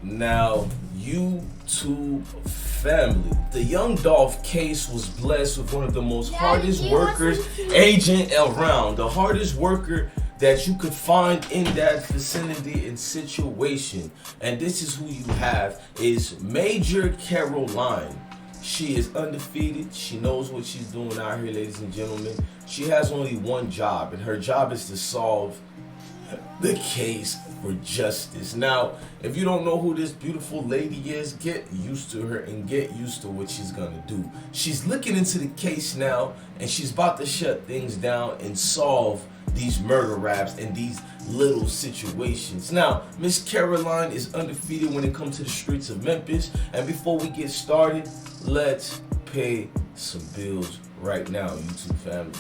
Now, YouTube family, the young Dolph case was blessed with one of the most hardest workers agent around, the hardest worker that you could find in that vicinity and situation. And this is who you have is Major Caroline. She is undefeated. She knows what she's doing out here, ladies and gentlemen. She has only one job, and her job is to solve the case for justice. Now, if you don't know who this beautiful lady is, get used to her and get used to what she's gonna do. She's looking into the case now, and she's about to shut things down and solve these murder raps and these little situations. Now, Miss Caroline is undefeated when it comes to the streets of Memphis. And before we get started, let's pay some bills right now, YouTube family.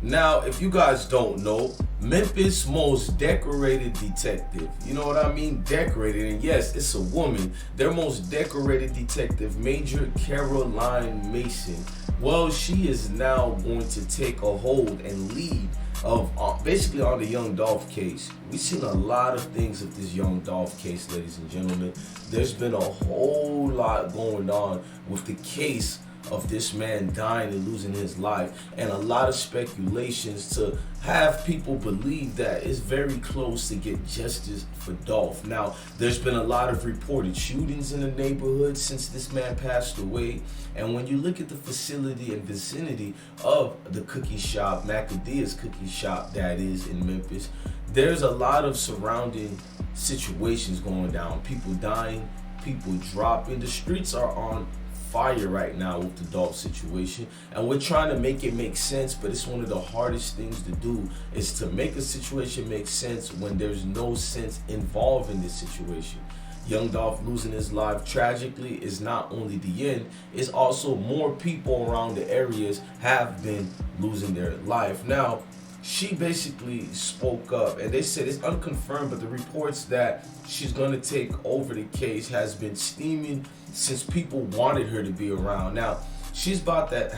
Now, if you guys don't know, Memphis' most decorated detective. You know what I mean? Decorated. And yes, it's a woman. Their most decorated detective, Major Caroline Mason. Well, she is now going to take a hold and lead of basically on the young Dolph case. We've seen a lot of things of this young Dolph case, ladies and gentlemen. There's been a whole lot going on with the case of this man dying and losing his life, and a lot of speculations to have people believe that it's very close to get justice for Dolph. Now, there's been a lot of reported shootings in the neighborhood since this man passed away, and when you look at the facility and vicinity of the cookie shop, Macadam's cookie shop that is in Memphis, there's a lot of surrounding situations going down. People dying, people dropping. The streets are on fire right now with the Dolph situation, and we're trying to make it make sense, but it's one of the hardest things to do is to make a situation make sense when there's no sense involved in this situation. Young Dolph losing his life tragically is not only the end, it's also more people around the areas have been losing their life. Now, she basically spoke up, and they said it's unconfirmed, but the reports that she's going to take over the case has been steaming since people wanted her to be around. Now, she's about to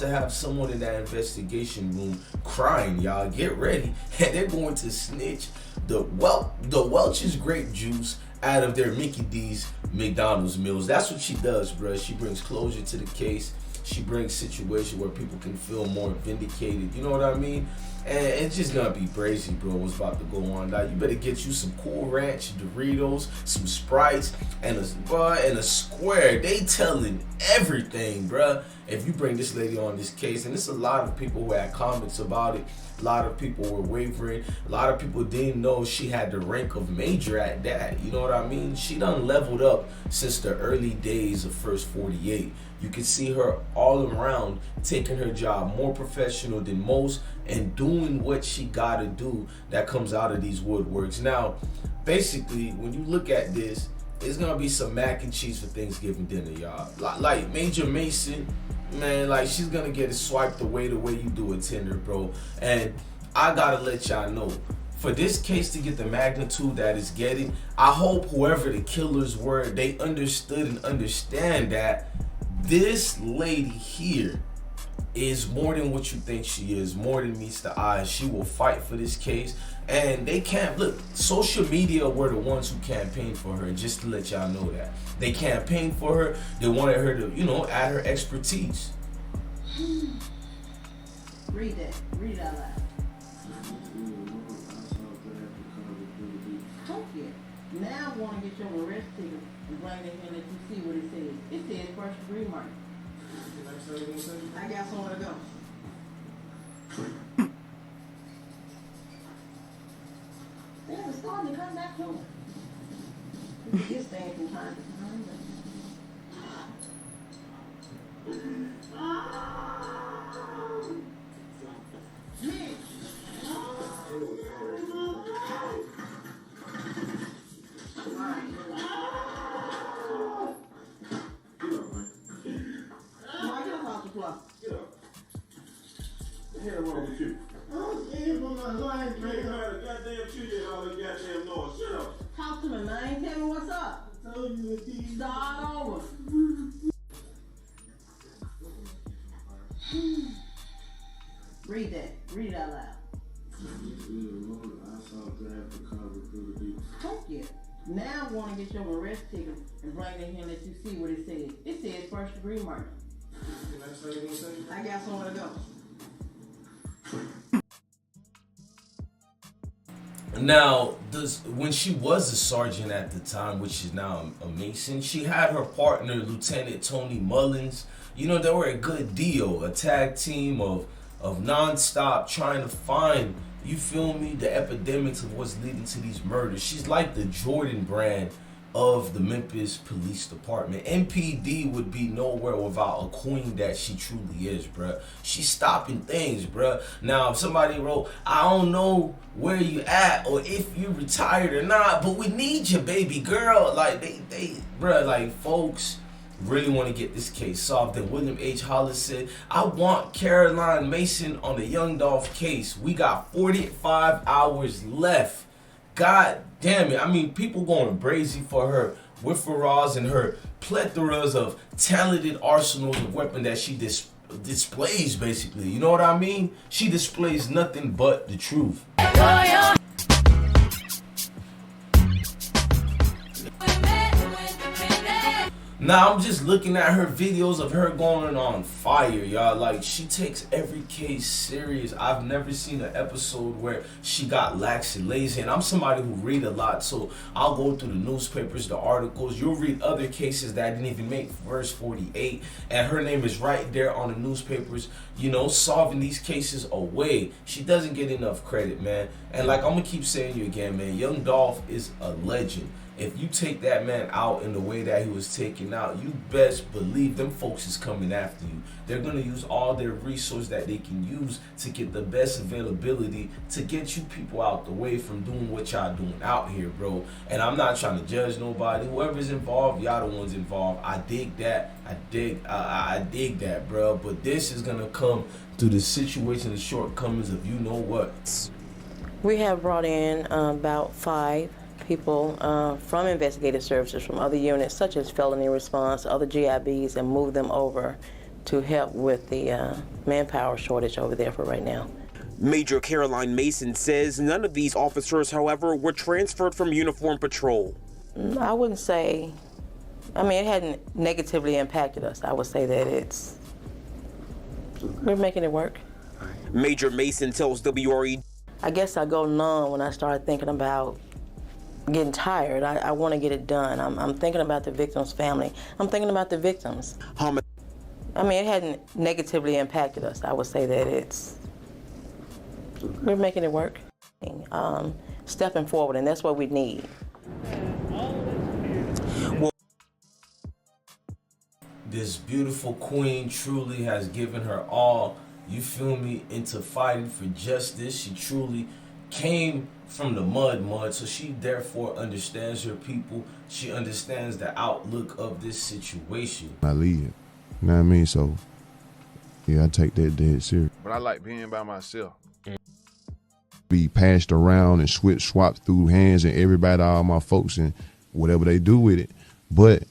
have someone in that investigation room crying, y'all. Get ready, and they're going to snitch the Welch's grape juice out of their Mickey D's McDonald's meals. That's what she does, bro. She brings closure to the case. She brings situations where people can feel more vindicated. You know what I mean? And it's just gonna be crazy, bro, what's about to go on. Now, you better get you some Cool Ranch Doritos, some Sprites, and a Square. They telling everything, bruh. If you bring this lady on this case, and there's a lot of people who had comments about it. A lot of people were wavering. A lot of people didn't know she had the rank of major at that. You know what I mean? She done leveled up since the early days of First 48. You can see her all around taking her job more professional than most and doing what she gotta do that comes out of these woodworks. Now, basically, when you look at this, it's gonna be some mac and cheese for Thanksgiving dinner, y'all. Like Major Mason, man, like she's gonna get it swiped away the way you do a Tinder, bro. And I gotta let y'all know, for this case to get the magnitude that it's getting, I hope whoever the killers were, they understood and understand that this lady here is more than what you think she is, more than meets the eye. She will fight for this case, and they can't look. Social media were the ones who campaigned for her, just to let y'all know that. They campaigned for her. They wanted her to, you know, add her expertise. Read that. Read it out loud. Now I want to get your arrest ticket and bring it in and let you see what it says. It says first degree murder. I got somewhere to go. Yeah, it's starting to come back to him. This thing from time to time. Talk to me, man. Tell me what's up. Start over. Read that. Read it out loud. Fuck you. Now I want to get your arrest ticket and bring it here and let you see what it says. It says first degree murder. I got somewhere to go. Now, when she was a sergeant at the time, which is now a Mason, she had her partner, Lieutenant Tony Mullins. You know, they were a good deal, a tag team of nonstop trying to find, you feel me, the epidemics of what's leading to these murders. She's like the Jordan brand of the Memphis Police Department. MPD would be nowhere without a queen that she truly is, bruh. She's stopping things, bruh. Now, if somebody wrote, I don't know where you at or if you retired or not, but we need you, baby girl. Like, they bruh, like, folks really want to get this case solved. And William H. Hollis said, I want Caroline Mason on the Young Dolph case. We got 45 hours left. God damn it. I mean, people going crazy for her with Faraz and her plethoras of talented arsenals of weapons that she displays, basically. You know what I mean? She displays nothing but the truth. Now I'm just looking at her videos of her going on fire, y'all. Like, she takes every case serious. I've never seen an episode where she got lax and lazy. And I'm somebody who read a lot, so I'll go through the newspapers, the articles. You'll read other cases that didn't even make verse 48, and her name is right there on the newspapers, you know, solving these cases away. She doesn't get enough credit, man. And like I'm gonna keep saying you again, man, Young Dolph is a legend. If you take that man out in the way that he was taken out, you best believe them folks is coming after you. They're going to use all their resources that they can use to get the best availability to get you people out the way from doing what y'all doing out here, bro. And I'm not trying to judge nobody. Whoever's involved, y'all the ones involved. I dig that. I dig that, bro. But this is going to come through the situation, the shortcomings of you know what. We have brought in about 5 people from investigative services from other units such as felony response, other GIBs, and move them over to help with the manpower shortage over there for right now. Major Caroline Mason says none of these officers, however, were transferred from uniform patrol. I wouldn't say, I mean, it hadn't negatively impacted us. I would say that we're making it work. Major Mason tells WRE, I guess I go numb when I start thinking about getting tired. I want to get it done. I'm thinking about the victim's family. I'm thinking about the victims. I mean, it hadn't negatively impacted us. I would say that we're making it work. Stepping forward, and that's what we need. This beautiful queen truly has given her all, you feel me, into fighting for justice. She truly came from the mud, so she therefore understands her people. She understands the outlook of this situation. I lead, you know what I mean? So, yeah, I take that dead serious. But I like being by myself. Be passed around and swapped through hands and everybody, all my folks, and whatever they do with it. But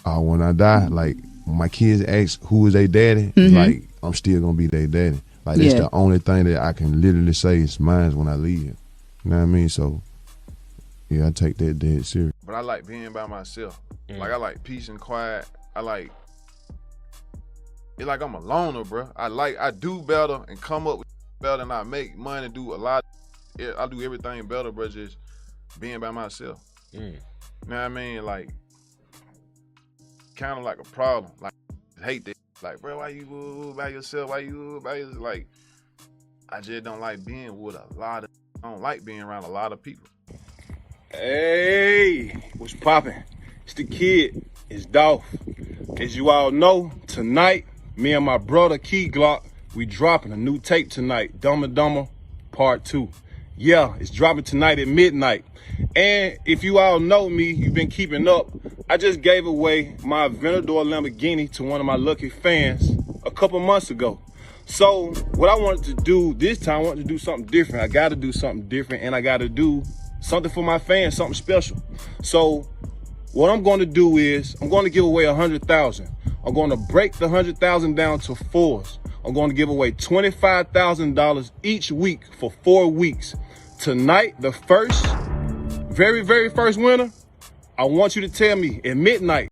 when I die, like, when my kids ask who is their daddy, like, I'm still gonna be their daddy. Like, that's the only thing that I can literally say is mine when I leave. You know what I mean? So, yeah, I take that dead serious. But I like being by myself. Like, I like peace and quiet. It's like I'm a loner, bro. I do better and come up with better, and I make money, do a lot. I do everything better, bro, just being by myself. You know what I mean? Like, kind of like a problem. Like, I hate that. Like, bro, why you by yourself? Why you by yourself? Like, I just don't like being with a lot of, I don't like being around a lot of people. Hey, what's poppin'? It's the kid, it's Dolph. As you all know, tonight, me and my brother Key Glock, we dropping a new tape tonight, Dumb and Dumber Part 2. Yeah, it's dropping tonight at midnight. And if you all know me, you've been keeping up, I just gave away my Aventador Lamborghini to one of my lucky fans a couple months ago. So what I wanted to do this time, I wanted to do something different. I got to do something different, and I got to do something for my fans, something special. So what I'm going to do is I'm going to give away 100,000. I'm going to break the 100,000 down to 4s. I'm going to give away $25,000 each week for 4 weeks. Tonight, the very first winner, I want you to tell me at midnight